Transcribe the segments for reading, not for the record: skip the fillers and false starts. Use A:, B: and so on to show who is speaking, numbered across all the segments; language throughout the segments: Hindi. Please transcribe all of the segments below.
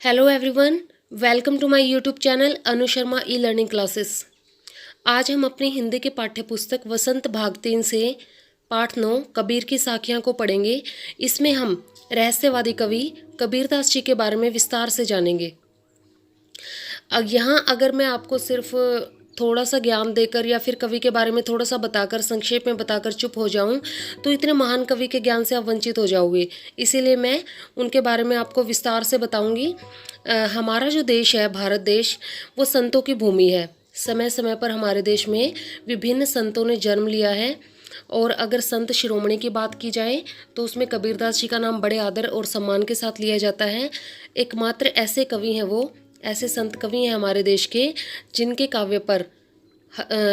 A: Hello everyone, welcome to my YouTube channel Anu Sharma e-learning classes. आज हम अपनी हिंदी के पाठ्य पुस्तक वसंत भाग 3 से पाठ 9 कबीर की साखियाँ को पढ़ेंगे। इसमें हम रहस्यवादी कवि कबीरदास जी के बारे में विस्तार से जानेंगे। अब यहाँ अगर मैं आपको सिर्फ थोड़ा सा ज्ञान देकर या फिर कवि के बारे में थोड़ा सा बताकर संक्षेप में बताकर चुप हो जाऊं तो इतने महान कवि के ज्ञान से आप वंचित हो जाओगे। इसीलिए मैं उनके बारे में आपको विस्तार से बताऊंगी। हमारा जो देश है भारत देश, वो संतों की भूमि है। समय समय पर हमारे देश में विभिन्न संतों ने जन्म लिया है। और अगर संत शिरोमणि की बात की जाए तो उसमें कबीरदास जी का नाम बड़े आदर और सम्मान के साथ लिया जाता है। एकमात्र ऐसे कवि हैं, वो ऐसे संत कवि हैं हमारे देश के जिनके काव्य पर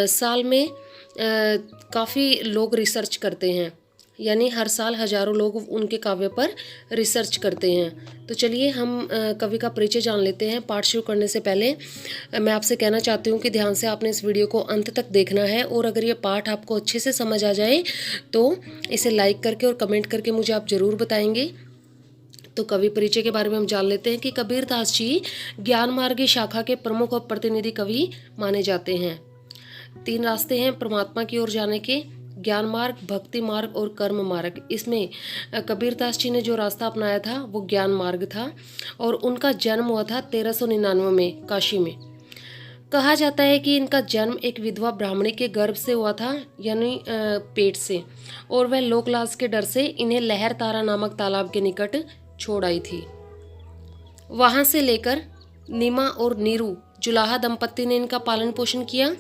A: साल में काफ़ी लोग रिसर्च करते हैं, यानी हर साल हजारों लोग उनके काव्य पर रिसर्च करते हैं। तो चलिए हम कवि का परिचय जान लेते हैं। पाठ शुरू करने से पहले मैं आपसे कहना चाहती हूँ कि ध्यान से आपने इस वीडियो को अंत तक देखना है, और अगर ये पाठ आपको अच्छे से समझ आ जाए तो इसे लाइक करके और कमेंट करके मुझे आप ज़रूर बताएंगे। तो कवि परिचय के बारे में हम जान लेते हैं कि कबीरदास जी ज्ञान मार्गी शाखा के प्रमुख और प्रतिनिधि कवि माने जाते हैं। 3 रास्ते हैं परमात्मा की ओर जाने के: ज्ञान मार्ग, भक्ति मार्ग और कर्म मार्ग। इसमें कबीरदास जी ने जो रास्ता अपनाया था वो ज्ञान मार्ग था, और उनका जन्म हुआ था 1399 में काशी में। कहा जाता है कि इनका जन्म एक विधवा ब्राह्मणी के गर्भ से हुआ था, यानी पेट से, और वह लोकलाज के डर से इन्हें लहर तारा नामक तालाब के निकट छोड़ आई थी। वहां से लेकर नीमा और नीरू जुलाहा दंपत्ति ने इनका पालन पोषण किया।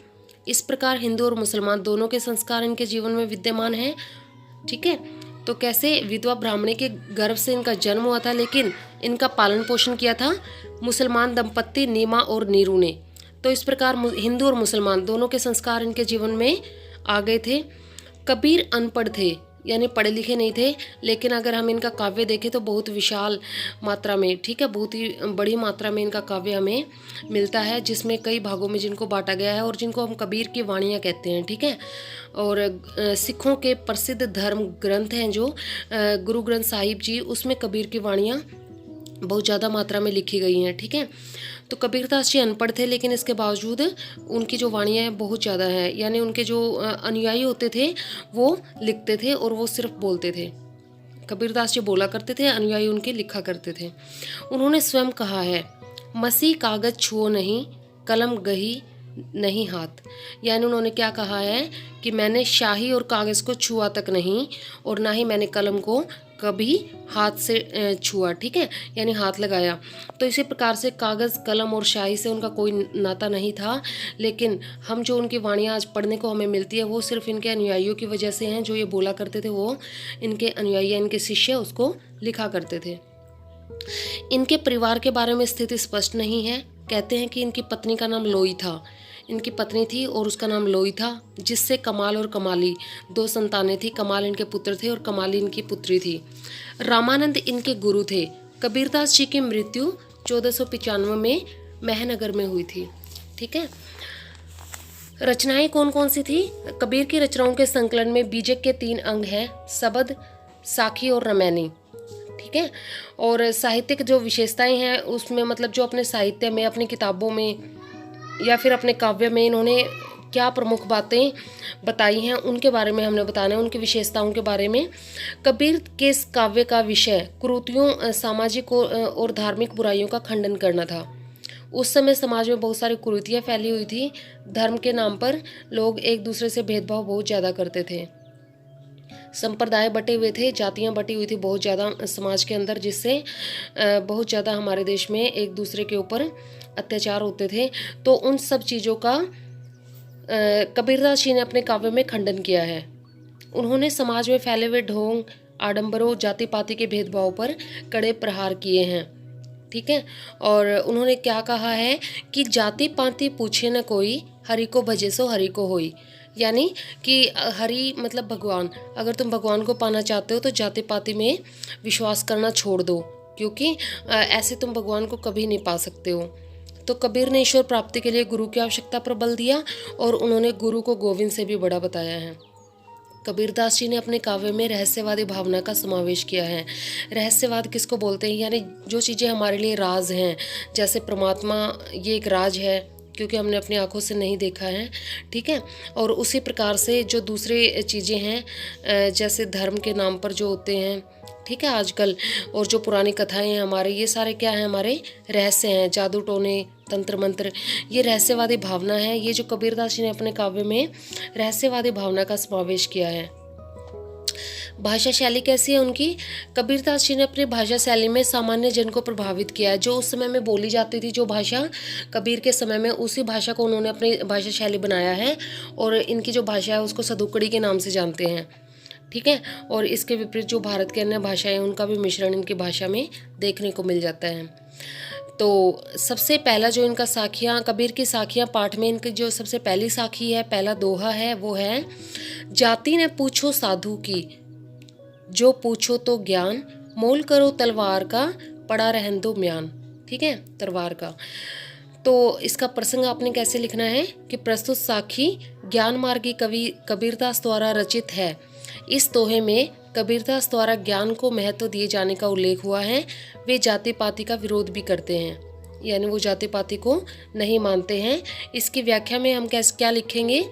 A: इस प्रकार हिंदू और मुसलमान दोनों के संस्कार इनके जीवन में विद्यमान हैं। ठीक है, तो कैसे विधवा ब्राह्मणी के गर्भ से इनका जन्म हुआ था, लेकिन इनका पालन पोषण किया था मुसलमान दंपत्ति नीमा और नीरू ने। तो इस प्रकार हिंदू और मुसलमान दोनों के संस्कार इनके जीवन में आ गए थे। कबीर अनपढ़ थे, यानी पढ़े लिखे नहीं थे, लेकिन अगर हम इनका काव्य देखें तो बहुत विशाल मात्रा में, ठीक है, बहुत ही बड़ी मात्रा में इनका काव्य हमें मिलता है, जिसमें कई भागों में जिनको बांटा गया है और जिनको हम कबीर की वाणियाँ कहते हैं। ठीक है, और सिखों के प्रसिद्ध धर्म ग्रंथ हैं जो गुरु ग्रंथ साहिब जी, उसमें कबीर की वाणियाँ बहुत ज़्यादा मात्रा में लिखी गई हैं। ठीक है, तो कबीरदास जी अनपढ़ थे, लेकिन इसके बावजूद उनकी जो वाणियाँ हैं बहुत ज़्यादा हैं, यानी उनके जो अनुयायी होते थे वो लिखते थे और वो सिर्फ बोलते थे। कबीरदास जी बोला करते थे, अनुयायी उनके लिखा करते थे। उन्होंने स्वयं कहा है, मसी कागज छुओ नहीं, कलम गही नहीं हाथ। यानी उन्होंने क्या कहा है कि मैंने शाही और कागज़ को छुआ तक नहीं, और ना ही मैंने कलम को कभी हाथ से छुआ। ठीक है, यानी हाथ लगाया। तो इसी प्रकार से कागज़, कलम और शाही से उनका कोई नाता नहीं था, लेकिन हम जो उनकी वाणियाँ आज पढ़ने को हमें मिलती है वो सिर्फ इनके अनुयायियों की वजह से हैं। जो ये बोला करते थे वो इनके अनुयायी, इनके शिष्य उसको लिखा करते थे। इनके परिवार के बारे में स्थिति स्पष्ट नहीं है। कहते हैं कि इनकी पत्नी का नाम लोई था। इनकी पत्नी थी और उसका नाम लोई था, जिससे कमाल और कमाली 2 संतानें थी। कमाल इनके पुत्र थे और कमाली इनकी पुत्री थी। रामानंद इनके गुरु थे। कबीरदास जी की मृत्यु 1495 में महनगर में हुई थी। ठीक है, रचनाएं कौन कौन सी थी? कबीर की रचनाओं के संकलन में बीजक के 3 अंग हैं: शबद, साखी और रमैनी। ठीक है, और साहित्यिक जो विशेषताएं हैं उसमें, मतलब जो अपने साहित्य में, अपनी किताबों में या फिर अपने काव्य में इन्होंने क्या प्रमुख बातें बताई हैं उनके बारे में हमने बताना है, उनकी विशेषताओं के बारे में। कबीर के इस काव्य का विषय कुरीतियों, सामाजिक और धार्मिक बुराइयों का खंडन करना था। उस समय समाज में बहुत सारी कुरीतियाँ फैली हुई थी। धर्म के नाम पर लोग एक दूसरे से भेदभाव बहुत ज़्यादा करते थे। संप्रदाय बटे हुए थे, जातियाँ बटी हुई थी बहुत ज़्यादा समाज के अंदर, जिससे बहुत ज़्यादा हमारे देश में एक दूसरे के ऊपर अत्याचार होते थे। तो उन सब चीज़ों का कबीरदास जी ने अपने काव्य में खंडन किया है। उन्होंने समाज में फैले हुए ढोंग, आडंबरों, जाति पाति के भेदभाव पर कड़े प्रहार किए हैं। ठीक है, और उन्होंने क्या कहा है कि जाति पाति पूछे न कोई, हरि को भजे सो हरि को होई। यानी कि हरि मतलब भगवान, अगर तुम भगवान को पाना चाहते हो तो जाति पाति में विश्वास करना छोड़ दो, क्योंकि ऐसे तुम भगवान को कभी नहीं पा सकते हो। तो कबीर ने ईश्वर प्राप्ति के लिए गुरु की आवश्यकता पर बल दिया, और उन्होंने गुरु को गोविंद से भी बड़ा बताया है। कबीरदास जी ने अपने काव्य में रहस्यवादी भावना का समावेश किया है। रहस्यवाद किसको बोलते हैं? यानी जो चीज़ें हमारे लिए राज हैं, जैसे परमात्मा ये एक राज है क्योंकि हमने अपनी आंखों से नहीं देखा है, ठीक है। और उसी प्रकार से जो दूसरे चीज़ें हैं जैसे धर्म के नाम पर जो होते हैं, ठीक है, आजकल, और जो पुरानी कथाएं हैं हमारे, ये सारे क्या हैं? हमारे रहस्य हैं। जादू टोने, तंत्र मंत्र, ये रहस्यवादी भावना है। ये जो कबीरदास जी ने अपने काव्य में रहस्यवादी भावना का समावेश किया है। भाषा शैली कैसी है उनकी? कबीरदास जी ने अपनी भाषा शैली में सामान्य जन को प्रभावित किया है। जो उस समय में बोली जाती थी जो भाषा कबीर के समय में, उसी भाषा को उन्होंने अपनी भाषा शैली बनाया है। और इनकी जो भाषा है उसको सदुकड़ी के नाम से जानते हैं, ठीक है। और इसके विपरीत जो भारत के अन्य भाषाएं हैं उनका भी मिश्रण इनकी भाषा में देखने को मिल जाता है। तो सबसे पहला जो इनका साखियाँ, कबीर की साखियाँ पाठ में इनकी जो सबसे पहली साखी है, पहला दोहा है, वो है जाति ने पूछो साधु की, जो पूछो तो ज्ञान, मोल करो तलवार का, पड़ा रहन दो म्यान, ठीक है, तलवार का। तो इसका प्रसंग आपने कैसे लिखना है कि प्रस्तुत साखी ज्ञान मार्गी कवि कबीरदास द्वारा रचित है। इस दोहे में कबीरदास द्वारा ज्ञान को महत्व दिए जाने का उल्लेख हुआ है। वे जाति पाति का विरोध भी करते हैं, यानी वो जाति पाति को नहीं मानते हैं। इसकी व्याख्या में हम क्या लिखेंगे?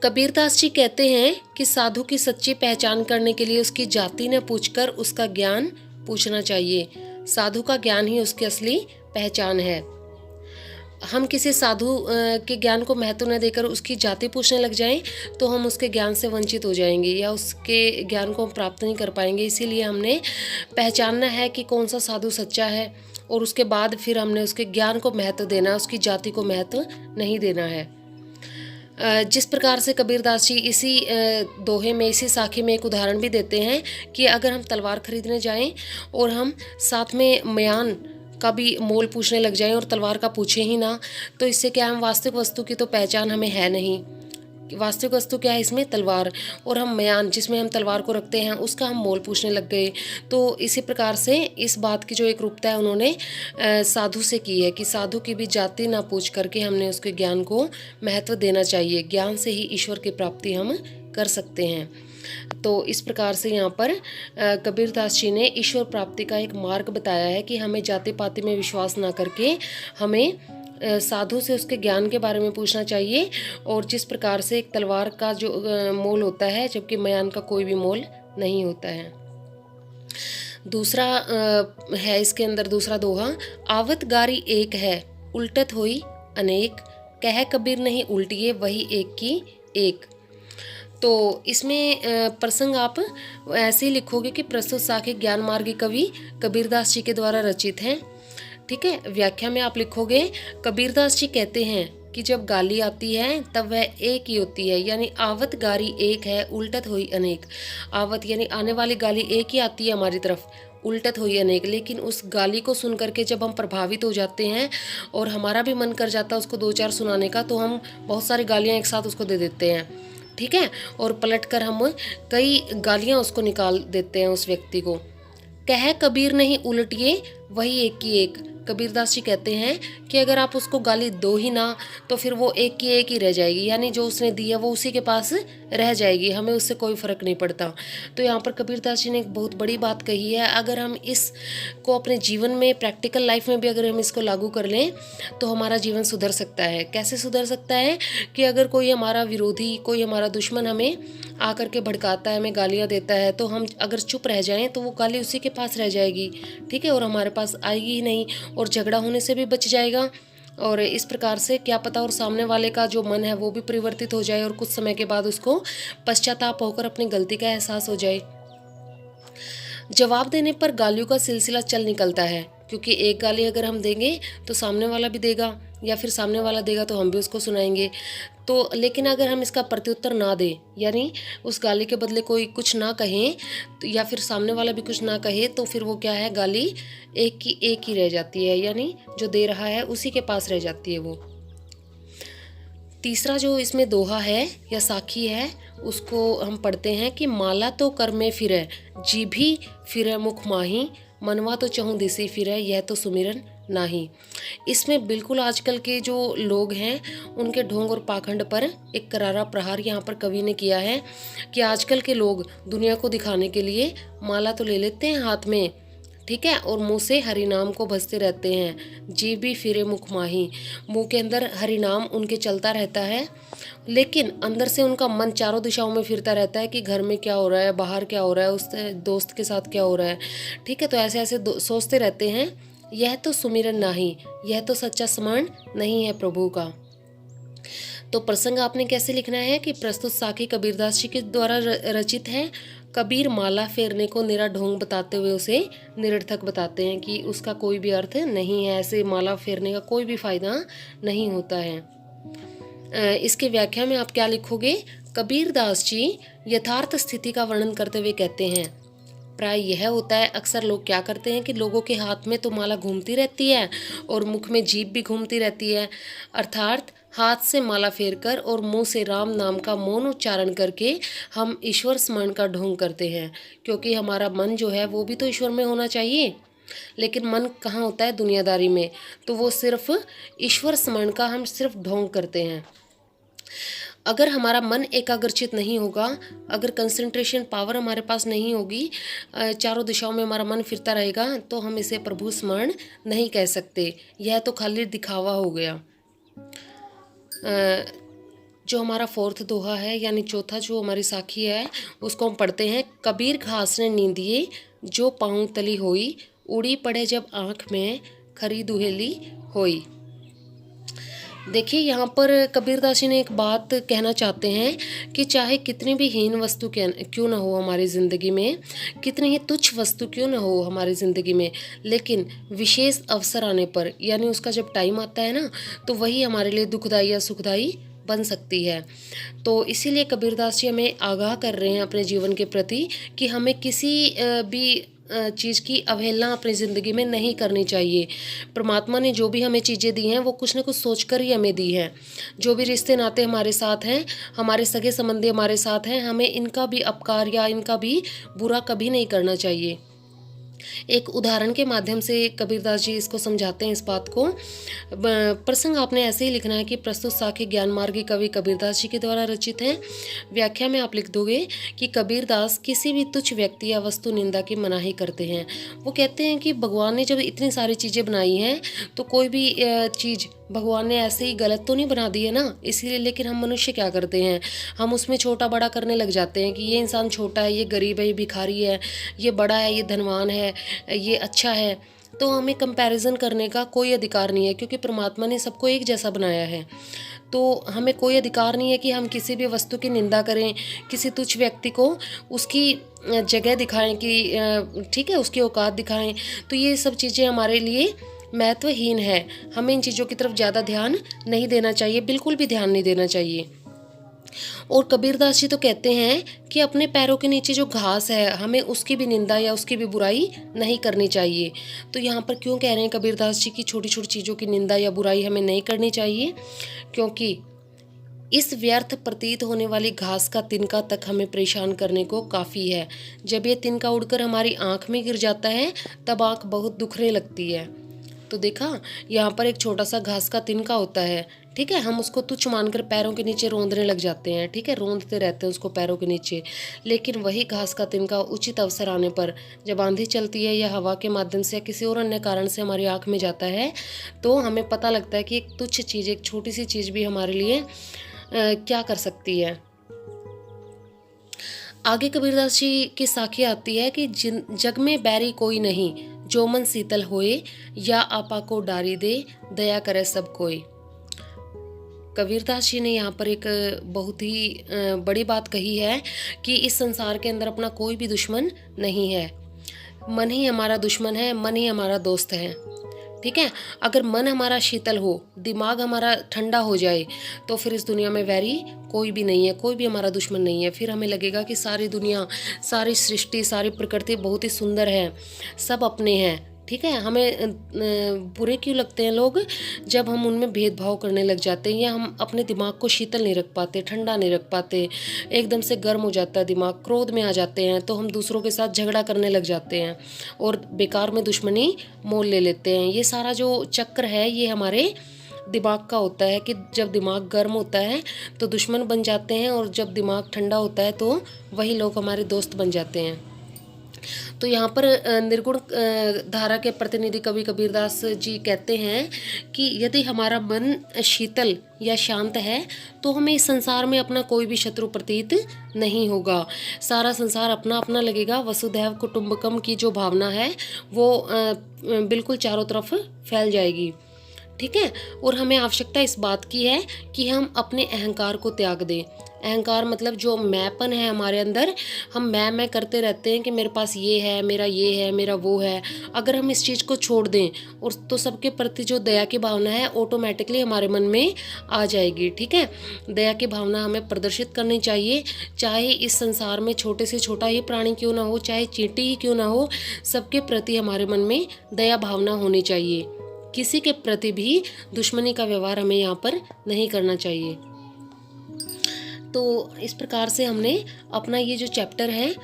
A: कबीरदास जी कहते हैं कि साधु की सच्ची पहचान करने के लिए उसकी जाति न पूछकर उसका ज्ञान पूछना चाहिए। साधु का ज्ञान ही उसकी असली पहचान है। हम किसी साधु के ज्ञान को महत्व न देकर उसकी जाति पूछने लग जाएं तो हम उसके ज्ञान से वंचित हो जाएंगे या उसके ज्ञान को हम प्राप्त नहीं कर पाएंगे। इसीलिए हमने पहचानना है कि कौन सा साधु सच्चा है, और उसके बाद फिर हमने उसके ज्ञान को महत्व देना है, उसकी जाति को महत्व नहीं देना है। जिस प्रकार से कबीरदास जी इसी दोहे में, इसी साखी में एक उदाहरण भी देते हैं कि अगर हम तलवार खरीदने जाएं और हम साथ में म्यान का भी मोल पूछने लग जाएं और तलवार का पूछे ही ना, तो इससे क्या, हम वास्तविक वस्तु की तो पहचान हमें है नहीं। वास्तविक वस्तु क्या है इसमें? तलवार। और हम म्यान जिसमें हम तलवार को रखते हैं उसका हम मोल पूछने लग गए। तो इसी प्रकार से इस बात की जो एक रूपता है उन्होंने साधु से की है कि साधु की भी जाति ना पूछ करके हमने उसके ज्ञान को महत्व देना चाहिए। ज्ञान से ही ईश्वर की प्राप्ति हम कर सकते हैं। तो इस प्रकार से यहाँ पर कबीरदास जी ने ईश्वर प्राप्ति का एक मार्ग बताया है कि हमें जाति पाति में विश्वास ना करके हमें साधु से उसके ज्ञान के बारे में पूछना चाहिए। और जिस प्रकार से एक तलवार का जो मोल होता है, जबकि म्यान का कोई भी मोल नहीं होता है। दूसरा है इसके अंदर दूसरा दोहा, आवत गारी एक है, उल्टत होई अनेक, कह कबीर नहीं उल्टिए वही एक की एक। तो इसमें प्रसंग आप ऐसे ही लिखोगे कि प्रस्तुत साखी ज्ञान मार्गी कवि कबीरदास जी के द्वारा रचित है, ठीक है। व्याख्या में आप लिखोगे, कबीरदास जी कहते हैं कि जब गाली आती है तब वह एक ही होती है, यानी आवत गारी एक है, उल्टत हुई अनेक। आवत यानी आने वाली गाली एक ही आती है हमारी तरफ, उल्टत हुई अनेक। लेकिन उस गाली को सुन करके जब हम प्रभावित हो जाते हैं और हमारा भी मन कर जाता है उसको दो चार सुनाने का, तो हम बहुत सारी गालियाँ एक साथ उसको दे देते हैं, ठीक है। और पलटकर हम कई गालियाँ उसको निकाल देते हैं उस व्यक्ति को। कह कबीर नहीं उलटिए वही एक की एक। कबीरदास जी कहते हैं कि अगर आप उसको गाली दो ही ना तो फिर वो एक की एक ही रह जाएगी, यानी जो उसने दी है वो उसी के पास रह जाएगी, हमें उससे कोई फ़र्क नहीं पड़ता। तो यहाँ पर कबीरदास जी ने एक बहुत बड़ी बात कही है। अगर हम इसको अपने जीवन में, प्रैक्टिकल लाइफ में भी अगर हम इसको लागू कर लें तो हमारा जीवन सुधर सकता है। कैसे सुधर सकता है? कि अगर कोई हमारा विरोधी, कोई हमारा दुश्मन हमें आकर के भड़काता है, हमें गालियाँ देता है, तो हम अगर चुप रह जाएं तो वो गाली उसी के पास रह जाएगी, ठीक है, और हमारे पास आएगी ही नहीं, और झगड़ा होने से भी बच जाएगा। और इस प्रकार से क्या पता और सामने वाले का जो मन है वो भी परिवर्तित हो जाए और कुछ समय के बाद उसको पश्चाताप होकर अपनी गलती का एहसास हो जाए। जवाब देने पर गालियों का सिलसिला चल निकलता है, क्योंकि एक गाली अगर हम देंगे तो सामने वाला भी देगा, या फिर सामने वाला देगा तो हम भी उसको सुनाएंगे। तो लेकिन अगर हम इसका प्रत्युत्तर ना दें, यानी उस गाली के बदले कोई कुछ ना कहें, तो या फिर सामने वाला भी कुछ ना कहे, तो फिर वो क्या है, गाली एक की एक ही रह जाती है, यानी जो दे रहा है उसी के पास रह जाती है वो। तीसरा जो इसमें दोहा है या साखी है उसको हम पढ़ते हैं कि माला तो कर में फिरे, जीभी फिरे मुख माही, मनवा तो चहूँ दिसी फिरे, यह तो सुमिरन नाही। इसमें बिल्कुल आजकल के जो लोग हैं उनके ढोंग और पाखंड पर एक करारा प्रहार यहाँ पर कवि ने किया है कि आजकल के लोग दुनिया को दिखाने के लिए माला तो ले लेते हैं हाथ में, ठीक है, और मुंह से हरि नाम को भजते रहते हैं। जीभ भी फिरे मुख माही, मुंह के अंदर हरि नाम उनके चलता रहता है, लेकिन अंदर से उनका मन चारों दिशाओं में फिरता रहता है कि घर में क्या हो रहा है, बाहर क्या हो रहा है, उस दोस्त के साथ क्या हो रहा है, ठीक है। तो ऐसे ऐसे सोचते रहते हैं। यह तो सुमिरन नाही, यह तो सच्चा स्मरण नहीं है प्रभु का। तो प्रसंग आपने कैसे लिखना है कि प्रस्तुत साखी कबीरदास जी के द्वारा रचित है। कबीर माला फेरने को निरा ढोंग बताते हुए उसे निरर्थक बताते हैं कि उसका कोई भी अर्थ नहीं है, ऐसे माला फेरने का कोई भी फायदा नहीं होता है। इसके व्याख्या में आप क्या लिखोगे? कबीरदास जी यथार्थ स्थिति का वर्णन करते हुए कहते हैं, प्राय यह होता है, अक्सर लोग क्या करते हैं कि लोगों के हाथ में तो माला घूमती रहती है और मुख में जीभ भी घूमती रहती है, अर्थात हाथ से माला फेरकर और मुंह से राम नाम का मौन उच्चारण करके हम ईश्वर स्मरण का ढोंग करते हैं, क्योंकि हमारा मन जो है वो भी तो ईश्वर में होना चाहिए। लेकिन मन कहाँ होता है? दुनियादारी में। तो वो सिर्फ ईश्वर स्मरण का हम सिर्फ ढोंग करते हैं। अगर हमारा मन एकाग्रचित नहीं होगा, अगर कंसंट्रेशन पावर हमारे पास नहीं होगी, चारों दिशाओं में हमारा मन फिरता रहेगा, तो हम इसे प्रभु स्मरण नहीं कह सकते। यह तो खाली दिखावा हो गया। जो हमारा फोर्थ दोहा है, यानी चौथा जो हमारी साखी है, उसको हम पढ़ते हैं। कबीर घास ने नींदिए जो पाँव तली होई, उड़ी पड़े जब आँख में खरी दुहेली होई। देखिए यहाँ पर कबीरदास जी ने एक बात कहना चाहते हैं कि चाहे कितनी भी हीन वस्तु क्यों ना हो हमारी ज़िंदगी में, कितनी ही तुच्छ वस्तु क्यों ना हो हमारी ज़िंदगी में, लेकिन विशेष अवसर आने पर, यानी उसका जब टाइम आता है ना, तो वही हमारे लिए दुखदाई या सुखदाई बन सकती है। तो इसीलिए कबीरदास जी हमें आगाह कर रहे हैं अपने जीवन के प्रति कि हमें किसी भी चीज़ की अवहेलना अपनी ज़िंदगी में नहीं करनी चाहिए। परमात्मा ने जो भी हमें चीज़ें दी हैं वो कुछ न कुछ सोच कर ही हमें दी हैं। जो भी रिश्ते नाते हमारे साथ हैं, हमारे सगे संबंधी हमारे साथ हैं, हमें इनका भी अपकार या इनका भी बुरा कभी नहीं करना चाहिए। एक उदाहरण के माध्यम से कबीरदास जी इसको समझाते हैं इस बात को। प्रसंग आपने ऐसे ही लिखना है कि प्रस्तुत साखी ज्ञान मार्गी कवि कबीरदास जी के द्वारा रचित है। व्याख्या में आप लिख दोगे कि कबीरदास किसी भी तुच्छ व्यक्ति या वस्तु निंदा की मनाही करते हैं। वो कहते हैं कि भगवान ने जब इतनी सारी चीज़ें बनाई हैं, तो कोई भी चीज़ भगवान ने ऐसे ही गलत तो नहीं बना दी है ना, इसीलिए। लेकिन हम मनुष्य क्या करते हैं, हम उसमें छोटा बड़ा करने लग जाते हैं कि ये इंसान छोटा है, ये गरीब है, ये भिखारी है, ये बड़ा है, ये धनवान है, ये अच्छा है। तो हमें कंपैरिजन करने का कोई अधिकार नहीं है, क्योंकि परमात्मा ने सबको एक जैसा बनाया है। तो हमें कोई अधिकार नहीं है कि हम किसी भी वस्तु की निंदा करें, किसी तुच्छ व्यक्ति को उसकी जगह दिखाएं कि ठीक है, उसकी औकात दिखाएं। तो ये सब चीज़ें हमारे लिए महत्वहीन है। हमें इन चीज़ों की तरफ ज़्यादा ध्यान नहीं देना चाहिए, बिल्कुल भी ध्यान नहीं देना चाहिए। और कबीरदास जी तो कहते हैं कि अपने पैरों के नीचे जो घास है, हमें उसकी भी निंदा या उसकी भी बुराई नहीं करनी चाहिए। तो यहाँ पर क्यों कह रहे हैं कबीरदास जी की छोटी छोटी चीज़ों की निंदा या बुराई हमें नहीं करनी चाहिए? क्योंकि इस व्यर्थ प्रतीत होने वाली घास का तिनका तक हमें परेशान करने को काफ़ी है। जब ये तिनका उड़कर हमारी आँख में गिर जाता है, तब आँख बहुत दुखने लगती है। तो देखा, यहाँ पर एक छोटा सा घास का तिनका होता है, ठीक है, हम उसको तुच्छ मानकर पैरों के नीचे रोंदने लग जाते हैं, ठीक है, रोंदते रहते हैं उसको पैरों के नीचे। लेकिन वही घास का तिनका उचित अवसर आने पर, जब आंधी चलती है या हवा के माध्यम से या किसी और अन्य कारण से हमारी आँख में जाता है, तो हमें पता लगता है कि एक तुच्छ चीज़, एक छोटी सी चीज़ भी हमारे लिए क्या कर सकती है। आगे कबीरदास जी की साखी आती है कि जग में बैरी कोई नहीं, जो मन शीतल होए, या आपा को डारी दे, दया करे सब कोई। कबीरदास जी ने यहाँ पर एक बहुत ही बड़ी बात कही है कि इस संसार के अंदर अपना कोई भी दुश्मन नहीं है। मन ही हमारा दुश्मन है, मन ही हमारा दोस्त है, ठीक है। अगर मन हमारा शीतल हो, दिमाग हमारा ठंडा हो जाए, तो फिर इस दुनिया में वैरी कोई भी नहीं है, कोई भी हमारा दुश्मन नहीं है। फिर हमें लगेगा कि सारी दुनिया, सारी सृष्टि, सारी प्रकृति बहुत ही सुंदर है, सब अपने हैं, ठीक है। हमें बुरे क्यों लगते हैं लोग, जब हम उनमें भेदभाव करने लग जाते हैं, या हम अपने दिमाग को शीतल नहीं रख पाते, ठंडा नहीं रख पाते, एकदम से गर्म हो जाता है दिमाग, क्रोध में आ जाते हैं, तो हम दूसरों के साथ झगड़ा करने लग जाते हैं और बेकार में दुश्मनी मोल ले लेते हैं। ये सारा जो चक्र है ये हमारे दिमाग का होता है कि जब दिमाग गर्म होता है तो दुश्मन बन जाते हैं, और जब दिमाग ठंडा होता है तो वही लोग हमारे दोस्त बन जाते हैं। तो यहाँ पर निर्गुण धारा के प्रतिनिधि कवि कबीरदास जी कहते हैं कि यदि हमारा मन शीतल या शांत है तो हमें इस संसार में अपना कोई भी शत्रु प्रतीत नहीं होगा। सारा संसार अपना अपना लगेगा। वसुधैव कुटुंबकम की जो भावना है वो बिल्कुल चारों तरफ फैल जाएगी। ठीक है। और हमें आवश्यकता इस बात की है कि हम अपने अहंकार को त्याग दें। अहंकार मतलब जो मैंपन है हमारे अंदर, हम मैं करते रहते हैं कि मेरे पास ये है, मेरा वो है। अगर हम इस चीज़ को छोड़ दें और तो सबके प्रति जो दया की भावना है ऑटोमेटिकली हमारे मन में आ जाएगी। ठीक है। दया की भावना हमें प्रदर्शित करनी चाहिए, चाहे इस संसार में छोटे से छोटा ही प्राणी क्यों ना हो, चाहे चींटी ही क्यों ना हो, सबके प्रति हमारे मन में दया भावना होनी चाहिए। किसी के प्रति भी दुश्मनी का व्यवहार हमें यहाँ पर नहीं करना चाहिए। तो इस प्रकार से हमने अपना ये जो चैप्टर है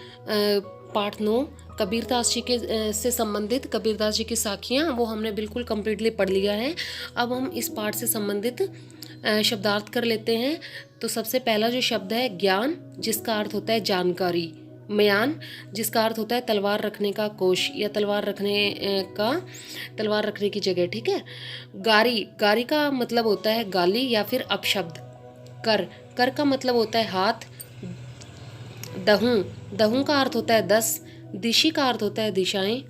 A: पाठ 9 कबीरदास जी के से संबंधित कबीरदास जी की साखियाँ, वो हमने बिल्कुल कम्प्लीटली पढ़ लिया है। अब हम इस पाठ से संबंधित शब्दार्थ कर लेते हैं। तो सबसे पहला जो शब्द है ज्ञान, जिसका अर्थ होता है जानकारी। म्यान, जिसका अर्थ होता है तलवार रखने का कोश या तलवार रखने की जगह। ठीक है। गारी, गारी का मतलब होता है गाली या फिर अपशब्द। कर, कर का मतलब होता है हाथ। दहूं, दहूं का अर्थ होता है 10। दिशी का अर्थ होता है दिशाएं।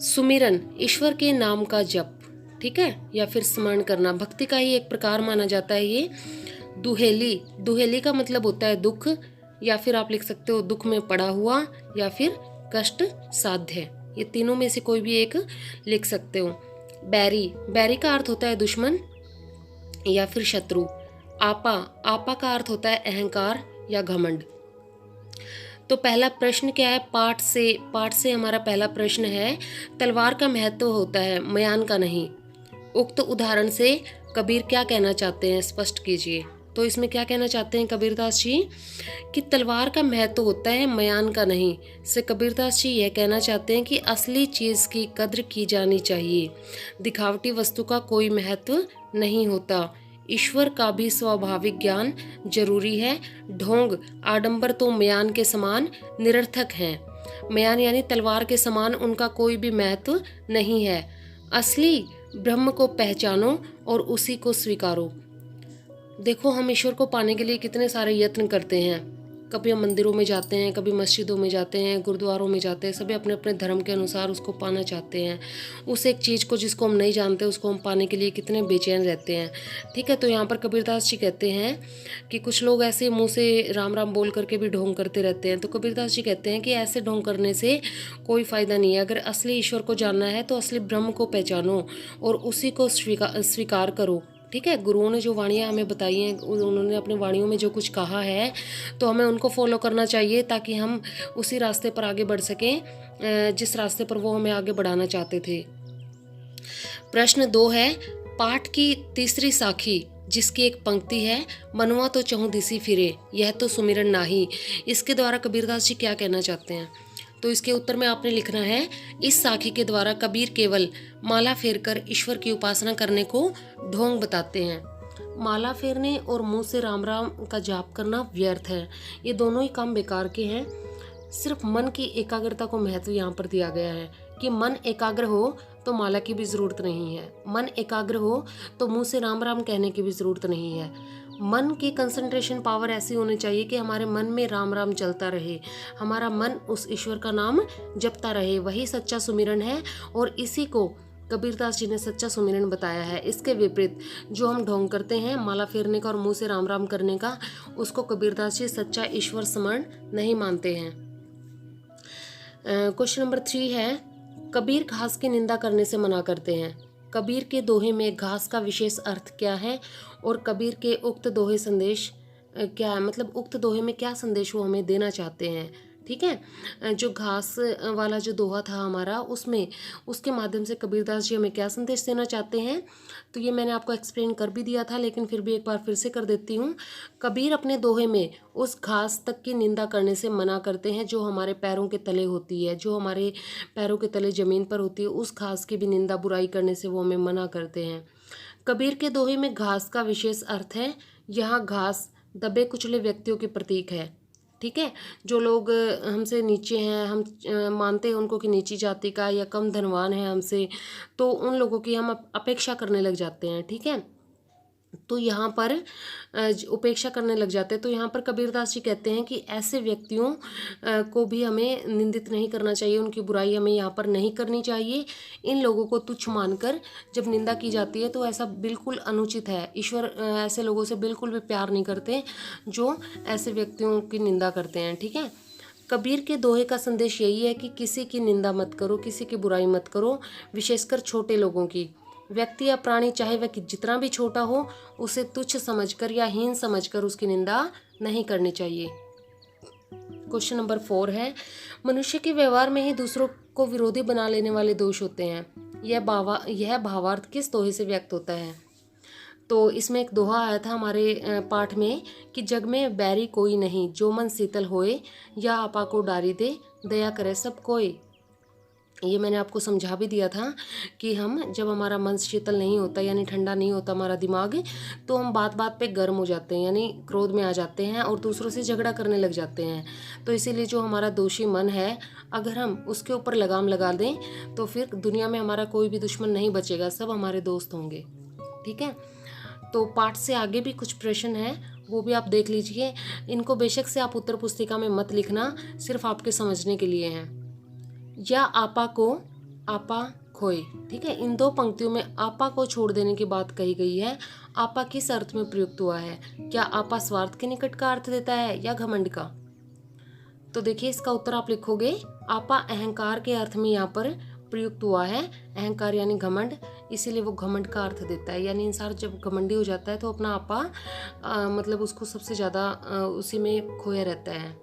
A: सुमिरन, ईश्वर के नाम का जप। ठीक है, या फिर स्मरण करना, भक्ति का ही एक प्रकार माना जाता है ये। दुहेली, दुहेली का मतलब होता है दुख, या फिर आप लिख सकते हो दुख में पड़ा हुआ या फिर कष्ट साध्य। ये तीनों में से कोई भी एक लिख सकते हो। बैरी, बैरी का अर्थ होता है दुश्मन या फिर शत्रु। आपा, आपा का अर्थ होता है अहंकार या घमंड। तो पहला प्रश्न क्या है, पाठ से हमारा पहला प्रश्न है, तलवार का महत्व होता है, म्यान का नहीं। उक्त उदाहरण से कबीर क्या कहना चाहते हैं, स्पष्ट कीजिए। तो इसमें क्या कहना चाहते हैं कबीरदास जी कि तलवार का महत्व होता है, म्यान का नहीं। से कबीरदास जी यह कहना चाहते हैं कि असली चीज़ की कद्र की जानी चाहिए, दिखावटी वस्तु का कोई महत्व नहीं होता। ईश्वर का भी स्वाभाविक ज्ञान जरूरी है। ढोंग, आडंबर तो म्यान के समान निरर्थक हैं। म्यान यानी तलवार के समान उनका कोई भी महत्व नहीं है। असली ब्रह्म को पहचानो और उसी को स्वीकारो। देखो, हम ईश्वर को पाने के लिए कितने सारे यत्न करते हैं। कभी हम मंदिरों में जाते हैं, कभी मस्जिदों में जाते हैं, गुरुद्वारों में जाते हैं, सभी अपने अपने धर्म के अनुसार उसको पाना चाहते हैं। उस एक चीज़ को जिसको हम नहीं जानते उसको हम पाने के लिए कितने बेचैन रहते हैं। ठीक है। तो यहाँ पर कबीरदास जी कहते हैं कि कुछ लोग ऐसे मुंह से राम राम बोल करके भी ढोंग करते रहते हैं। तो कबीरदास जी कहते हैं कि ऐसे ढोंग करने से कोई फ़ायदा नहीं है। अगर असली ईश्वर को जानना है तो असली ब्रह्म को पहचानो और उसी को स्वीकार करो। ठीक है। गुरुओं ने जो वाणियाँ हमें बताई हैं, उन्होंने अपनी वाणियों में जो कुछ कहा है तो हमें उनको फॉलो करना चाहिए, ताकि हम उसी रास्ते पर आगे बढ़ सकें जिस रास्ते पर वो हमें आगे बढ़ाना चाहते थे। प्रश्न 2 है, पाठ की तीसरी साखी जिसकी एक पंक्ति है, मनुआ तो चहुँ दिसी फिरे, यह तो सुमिरन नाही। इसके द्वारा कबीरदास जी क्या कहना चाहते हैं? तो इसके उत्तर में आपने लिखना है, इस साखी के द्वारा कबीर केवल माला फेरकर ईश्वर की उपासना करने को ढोंग बताते हैं। माला फेरने और मुंह से राम राम का जाप करना व्यर्थ है। ये दोनों ही काम बेकार के हैं। सिर्फ मन की एकाग्रता को महत्व यहाँ पर दिया गया है कि मन एकाग्र हो तो माला की भी ज़रूरत नहीं है, मन एकाग्र हो तो मुंह से राम राम कहने की भी ज़रूरत नहीं है। मन की कंसंट्रेशन पावर ऐसी होनी चाहिए कि हमारे मन में राम राम चलता रहे, हमारा मन उस ईश्वर का नाम जपता रहे, वही सच्चा सुमिरन है। और इसी को कबीरदास जी ने सच्चा सुमिरन बताया है। इसके विपरीत जो हम ढोंग करते हैं माला फेरने का और मुंह से राम राम करने का, उसको कबीरदास जी सच्चा ईश्वर स्मरण नहीं मानते हैं। क्वेश्चन नंबर 3 है, कबीर घास की निंदा करने से मना करते हैं। कबीर के दोहे में घास का विशेष अर्थ क्या है और कबीर के उक्त दोहे संदेश क्या है, मतलब उक्त दोहे में क्या संदेश वो हमें देना चाहते हैं। ठीक है। जो घास वाला जो दोहा था हमारा, उसमें उसके माध्यम से कबीरदास जी हमें क्या संदेश देना चाहते हैं, तो ये मैंने आपको एक्सप्लेन कर भी दिया था, लेकिन फिर भी एक बार फिर से कर देती हूँ। कबीर अपने दोहे में उस घास तक की निंदा करने से मना करते हैं जो हमारे पैरों के तले होती है, जो हमारे पैरों के तले ज़मीन पर होती है, उस घास की भी निंदा बुराई करने से वो हमें मना करते हैं। कबीर के दोहे में घास का विशेष अर्थ है। यहाँ घास दबे कुचले व्यक्तियों के प्रतीक है। ठीक है, जो लोग हमसे नीचे हैं, हम मानते हैं उनको कि नीची जाति का या कम धनवान है हमसे, तो उन लोगों की हम अपेक्षा करने लग जाते हैं। ठीक है, तो यहाँ पर उपेक्षा करने लग जाते हैं। तो यहाँ पर कबीरदास जी कहते हैं कि ऐसे व्यक्तियों को भी हमें निंदित नहीं करना चाहिए, उनकी बुराई हमें यहाँ पर नहीं करनी चाहिए। इन लोगों को तुच्छ मानकर जब निंदा की जाती है तो ऐसा बिल्कुल अनुचित है। ईश्वर ऐसे लोगों से बिल्कुल भी प्यार नहीं करते जो ऐसे व्यक्तियों की निंदा करते हैं। ठीक है, कबीर के दोहे का संदेश यही है कि किसी की निंदा मत करो, किसी की बुराई मत करो, विशेषकर छोटे लोगों की। व्यक्ति या प्राणी चाहे वह जितना भी छोटा हो, उसे तुच्छ समझकर या हीन समझकर उसकी निंदा नहीं करनी चाहिए। क्वेश्चन नंबर 4 है, मनुष्य के व्यवहार में ही दूसरों को विरोधी बना लेने वाले दोष होते हैं। यह भावार्थ किस दोहे से व्यक्त होता है? तो इसमें एक दोहा आया था हमारे पाठ में कि जग में बैरी कोई नहीं, जो मन शीतल होए, या आपा को डारी दे, दया करे सब कोई। ये मैंने आपको समझा भी दिया था कि हम जब हमारा मन शीतल नहीं होता, यानी ठंडा नहीं होता हमारा दिमाग, तो हम बात बात पे गर्म हो जाते हैं, यानी क्रोध में आ जाते हैं और दूसरों से झगड़ा करने लग जाते हैं। तो इसीलिए जो हमारा दोषी मन है, अगर हम उसके ऊपर लगाम लगा दें तो फिर दुनिया में हमारा कोई भी दुश्मन नहीं बचेगा, सब हमारे दोस्त होंगे। ठीक है, तो पाठ से आगे भी कुछ प्रश्न हैं, वो भी आप देख लीजिए। इनको बेशक से आप उत्तर पुस्तिका में मत लिखना, सिर्फ आपके समझने के लिए हैं। या आपा को आपा खोए। ठीक है, इन दो पंक्तियों में आपा को छोड़ देने की बात कही गई है। आपा किस अर्थ में प्रयुक्त हुआ है? क्या आपा स्वार्थ के निकट का अर्थ देता है या घमंड का? तो देखिए इसका उत्तर आप लिखोगे, आपा अहंकार के अर्थ में यहाँ पर प्रयुक्त हुआ है। अहंकार यानी घमंड, इसीलिए वो घमंड का अर्थ देता है। यानी इंसान जब घमंडी हो जाता है तो अपना आपा मतलब उसको सबसे ज़्यादा उसी में खोया रहता है।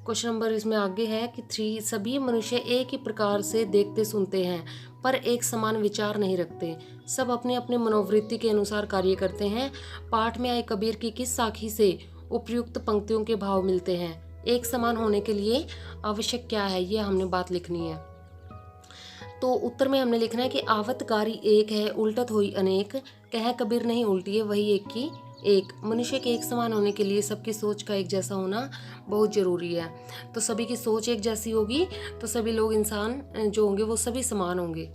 A: क्वेश्चन नंबर इसमें आगे है कि 3, सभी मनुष्य एक ही प्रकार से देखते सुनते हैं पर एक समान विचार नहीं रखते। सब अपने अपने मनोवृत्ति के अनुसार कार्य करते हैं। पाठ में आए कबीर की किस साखी से उपयुक्त पंक्तियों के भाव मिलते हैं? एक समान होने के लिए आवश्यक क्या है, ये हमने बात लिखनी है। तो उत्तर में हमने लिखना है कि आवतकारी एक है, उल्टत हुई अनेक, कह कबीर नहीं उल्टी है वही एक की एक। मनुष्य के एक समान होने के लिए सबकी सोच का एक जैसा होना बहुत ज़रूरी है। तो सभी की सोच एक जैसी होगी तो सभी लोग, इंसान जो होंगे वो सभी समान होंगे।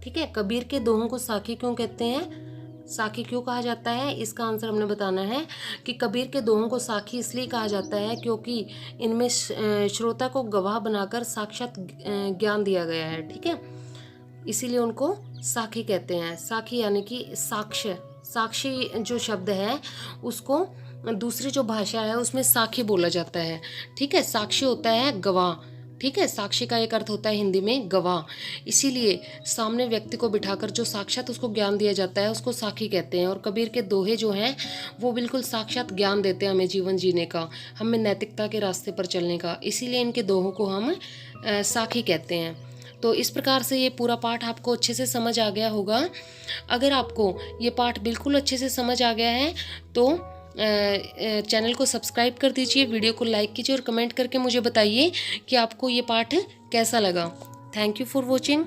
A: ठीक है, कबीर के दोहों को साखी क्यों कहते हैं, साखी क्यों कहा जाता है? इसका आंसर हमने बताना है कि कबीर के दोहों को साखी इसलिए कहा जाता है क्योंकि इनमें श्रोता को गवाह बनाकर साक्षात ज्ञान दिया गया है। ठीक है, इसीलिए उनको साखी कहते हैं। साखी यानी कि साक्ष्य, साक्षी जो शब्द है उसको दूसरी जो भाषा है उसमें साखी बोला जाता है। ठीक है, साक्षी होता है गवाह। ठीक है, साक्षी का एक अर्थ होता है हिंदी में गवाह। इसीलिए सामने व्यक्ति को बिठाकर जो साक्षात उसको ज्ञान दिया जाता है उसको साखी कहते हैं। और कबीर के दोहे जो हैं वो बिल्कुल साक्षात ज्ञान देते हैं हमें जीवन जीने का, हमें नैतिकता के रास्ते पर चलने का। इसीलिए इनके दोहों को हम साखी कहते हैं। तो इस प्रकार से ये पूरा पाठ आपको अच्छे से समझ आ गया होगा। अगर आपको ये पाठ बिल्कुल अच्छे से समझ आ गया है तो चैनल को सब्सक्राइब कर दीजिए, वीडियो को लाइक कीजिए और कमेंट करके मुझे बताइए कि आपको ये पाठ कैसा लगा। Thank you for watching.